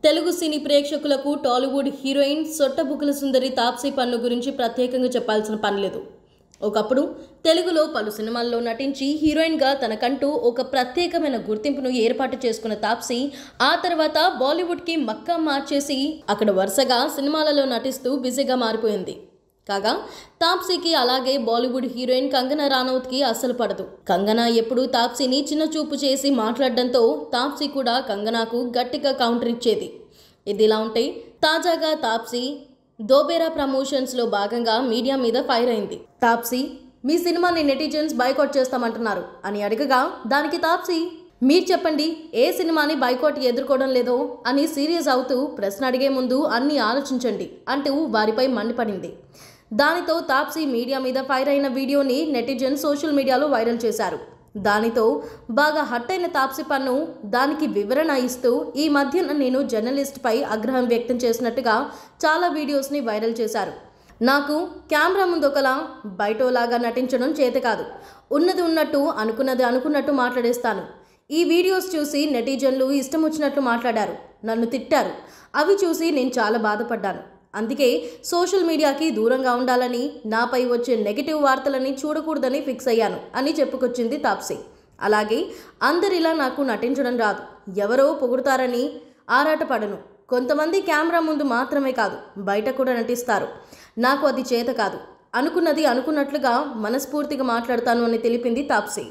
తెలుగు సినీ ప్రేక్షకులకు టాలీవుడ్ హీరోయిన్ సొట్టబుగ్గల సుందరి తాప్సీ పన్ను గురించి ప్రత్యేకంగా చెప్పాల్సిన పని లేదు. ఒకప్పుడు తెలుగులో పలు సినిమాల్లో నటించి హీరోయిన్గా తనకంటూ ఒక ప్రత్యేకమైన గుర్తింపును ఏర్పాటు చేసుకున్న తాప్సీ ఆ తర్వాత బాలీవుడ్కి మక్కా మార్చేసి అక్కడ వరుసగా సినిమాలలో నటిస్తూ బిజీగా మారిపోయింది. కాగా తాప్సీకి అలాగే బాలీవుడ్ హీరోయిన్ కంగనా రనౌత్కి అస్సలు పడదు. కంగనా ఎప్పుడూ తాప్సీని చిన్న చూపు చేసి మాట్లాడడంతో తాప్సీ కూడా కంగనాకు గట్టిగా కౌంటర్ ఇచ్చేది. ఇదిలా ఉంటే తాజాగా తాప్సీ దోబేరా ప్రమోషన్స్లో భాగంగా మీడియా మీద ఫైర్ అయింది. తాప్సీ, మీ సినిమాని నెటిజన్స్ బైకాట్ చేస్తామంటున్నారు అని అడగగా దానికి తాప్సీ, మీరు చెప్పండి ఏ సినిమాని బైకాట్ ఎదుర్కోవడం లేదో అని సీరియస్ అవుతూ ప్రశ్న అడిగే ముందు అన్నీ ఆలోచించండి అంటూ వారిపై మండిపడింది. దానితో తాప్సీ మీడియా మీద ఫైర్ అయిన వీడియోని నెటిజన్ సోషల్ మీడియాలో వైరల్ చేశారు. దానితో బాగా హట్ అయిన తాప్సీ పన్ను దానికి వివరణ ఇస్తూ ఈ మధ్యన నేను జర్నలిస్ట్పై ఆగ్రహం వ్యక్తం చేసినట్టుగా చాలా వీడియోస్ని వైరల్ చేశారు. నాకు కెమెరా ముందు ఒకలా బయటోలాగా నటించడం చేత కాదు. ఉన్నది ఉన్నట్టు అనుకున్నది అనుకున్నట్టు మాట్లాడేస్తాను. ఈ వీడియోస్ చూసి నెటిజన్లు ఇష్టం వచ్చినట్లు మాట్లాడారు, నన్ను తిట్టారు. అవి చూసి నేను చాలా బాధపడ్డాను. అందుకే సోషల్ మీడియాకి దూరంగా ఉండాలని, నాపై వచ్చే నెగిటివ్ వార్తలని చూడకూడదని ఫిక్స్ అయ్యాను అని చెప్పుకొచ్చింది తాప్సీ. అలాగే అందరిలా నాకు నటించడం రాదు. ఎవరో పొగుడుతారని ఆరాటపడను. కొంతమంది కెమెరా ముందు మాత్రమే కాదు బయట కూడా నటిస్తారు. నాకు అది చేత కాదు. అనుకున్నది అనుకున్నట్లుగా మనస్ఫూర్తిగా మాట్లాడతాను అని తెలిపింది తాప్సీ.